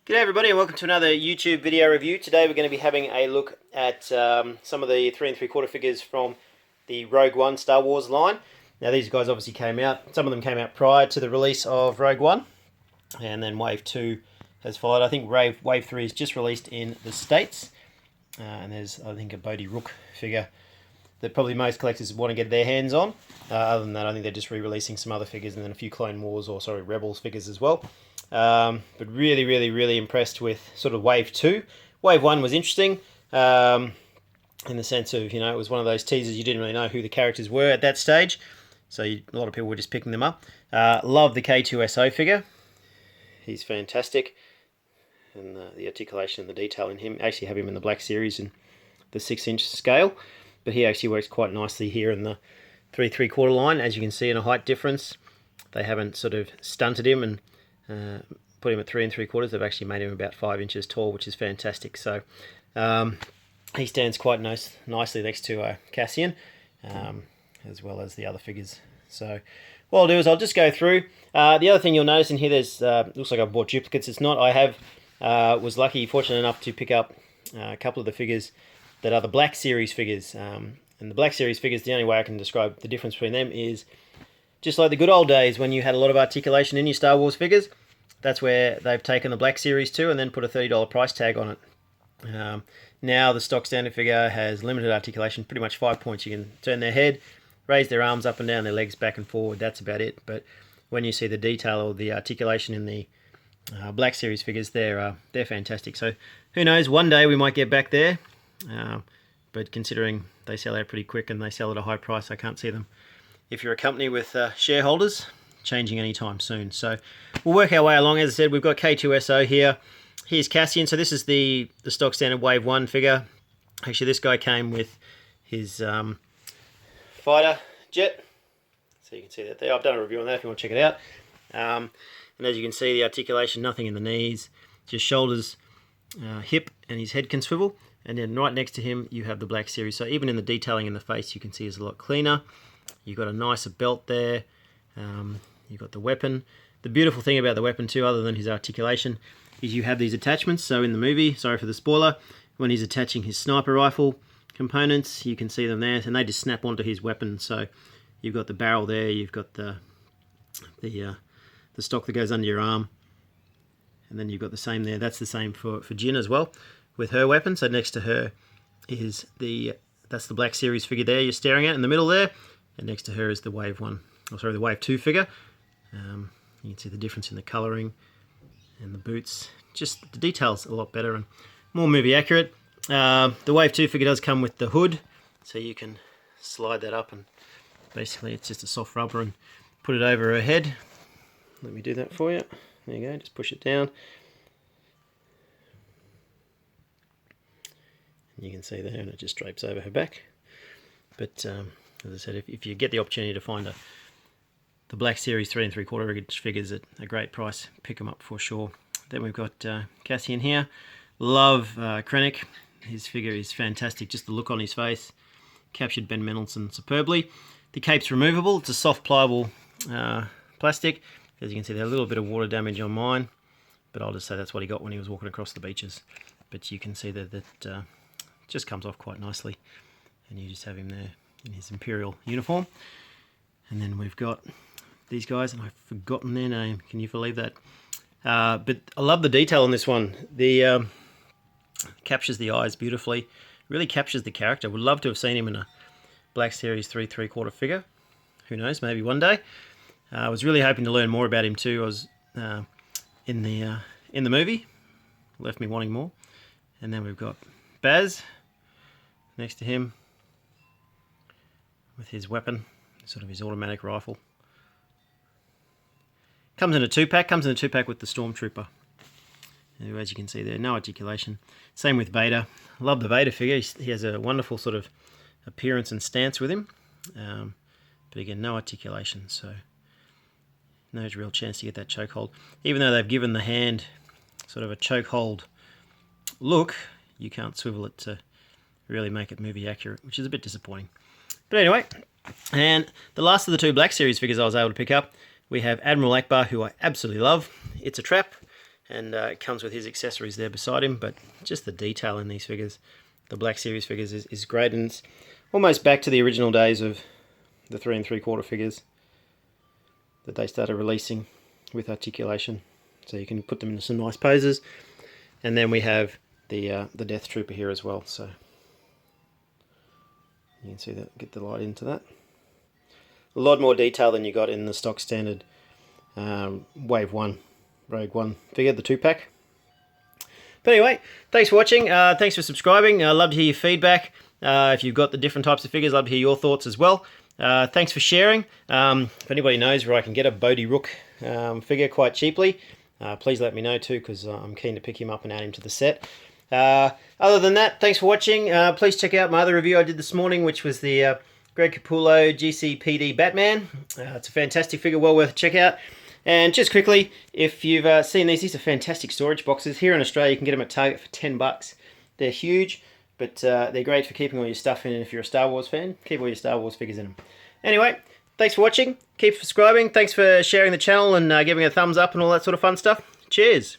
G'day everybody and welcome to another YouTube video review. Today we're going to be having a look at some of the 3 3/4 figures from the Rogue One Star Wars line. Now these guys obviously came out, some of them came out prior to the release of Rogue One, and then Wave 2 has followed. I think Wave 3 is just released in the States, and there's I think a Bodhi Rook figure that probably most collectors want to get their hands on. Other than that, I think they're just re-releasing some other figures and then a few Clone Wars or Rebels figures as well. But really impressed with sort of Wave 2. Wave 1 was interesting in the sense of, you know, it was one of those teasers you didn't really know who the characters were at that stage. So a lot of people were just picking them up. Love the K2SO figure. He's fantastic. And the articulation and the detail in him. I actually have him in the Black Series in the 6-inch scale. But he actually works quite nicely here in the 3 3/4 line. As you can see in a height difference, they haven't sort of stunted him and put him at 3 3/4. They've actually made him about 5 inches tall, which is fantastic. So he stands quite nicely next to Cassian, as well as the other figures. So what I'll do is I'll just go through. The other thing you'll notice in here, there's looks like I've bought duplicates. It's not. I have was fortunate enough to pick up a couple of the figures that are the Black Series figures. And the Black Series figures, the only way I can describe the difference between them is just like the good old days when you had a lot of articulation in your Star Wars figures. That's where they've taken the Black Series to and then put a $30 price tag on it. Now the stock standard figure has limited articulation, pretty much 5 points. You can turn their head, raise their arms up and down, their legs back and forward. That's about it. But when you see the detail or the articulation in the Black Series figures, they're fantastic. So who knows, one day we might get back there. But considering they sell out pretty quick and they sell at a high price, I can't see them, if you're a company with shareholders, changing anytime soon. So we'll work our way along. As I said, we've got K2SO here. Here's Cassian. So this is the stock standard Wave 1 figure. Actually, this guy came with his fighter jet. So you can see that there. I've done a review on that if you want to check it out. And as you can see, the articulation, nothing in the knees, just shoulders, hip, and his head can swivel. And then right next to him, you have the Black Series. So even in the detailing in the face, you can see it's a lot cleaner. You've got a nicer belt there. You've got the weapon. The beautiful thing about the weapon too, other than his articulation, is you have these attachments. So in the movie, sorry for the spoiler, when he's attaching his sniper rifle components, you can see them there, and they just snap onto his weapon. So you've got the barrel there, you've got the stock that goes under your arm, and then you've got the same there. That's the same for Jyn as well, with her weapon. So next to her is that's the Black Series figure there you're staring at in the middle there, and next to her is the Wave 1, the Wave 2 figure. You can see the difference in the colouring and the boots. Just the details a lot better and more movie accurate. The Wave 2 figure does come with the hood, so you can slide that up and basically it's just a soft rubber and put it over her head. Let me do that for you. There you go, just push it down. You can see there, and it just drapes over her back. But as I said, if you get the opportunity to find the Black Series 3 3/4 inch figures at a great price, pick them up for sure. Then we've got Cassian here. Love Krennic. His figure is fantastic. Just the look on his face captured Ben Mendelsohn superbly. The cape's removable. It's a soft pliable plastic. As you can see, there's a little bit of water damage on mine, but I'll just say that's what he got when he was walking across the beaches. But you can see that just comes off quite nicely, and you just have him there in his Imperial uniform. And then we've got these guys, and I've forgotten their name. Can you believe that? But I love the detail on this one. The captures the eyes beautifully, really captures the character. Would love to have seen him in a Black Series 3 3/4 figure. Who knows, maybe one day. I was really hoping to learn more about him too. I was in the movie, left me wanting more. And then we've got Baz next to him with his weapon, sort of his automatic rifle. Comes in a 2-pack, with the Stormtrooper. And as you can see there, no articulation. Same with Vader. Love the Vader figure. He has a wonderful sort of appearance and stance with him. But again, no articulation, so no real chance to get that chokehold. Even though they've given the hand sort of a chokehold look, you can't swivel it to really make it movie accurate, which is a bit disappointing. But anyway, and the last of the 2 Black Series figures I was able to pick up, we have Admiral Akbar, who I absolutely love. It's a trap. and it comes with his accessories there beside him. But just the detail in these figures, the Black Series figures, is great, and it's almost back to the original days of the 3 3/4 figures that they started releasing with articulation. So you can put them into some nice poses. And then we have the Death Trooper here as well. So you can see that, get the light into that. A lot more detail than you got in the stock standard Wave 1 Rogue One figure, the 2-pack. But anyway, thanks for watching. Thanks for subscribing. I'd love to hear your feedback. If you've got the different types of figures, I'd love to hear your thoughts as well. Thanks for sharing. If anybody knows where I can get a Bodhi Rook figure quite cheaply, please let me know too, because I'm keen to pick him up and add him to the set. Other than that, thanks for watching. Please check out my other review I did this morning, which was the Greg Capullo GCPD Batman. It's a fantastic figure, well worth a check out. And just quickly, if you've seen these are fantastic storage boxes. Here in Australia, you can get them at Target for $10. They're huge, but they're great for keeping all your stuff in. And if you're a Star Wars fan, keep all your Star Wars figures in them. Anyway, thanks for watching. Keep subscribing. Thanks for sharing the channel and giving a thumbs up and all that sort of fun stuff. Cheers.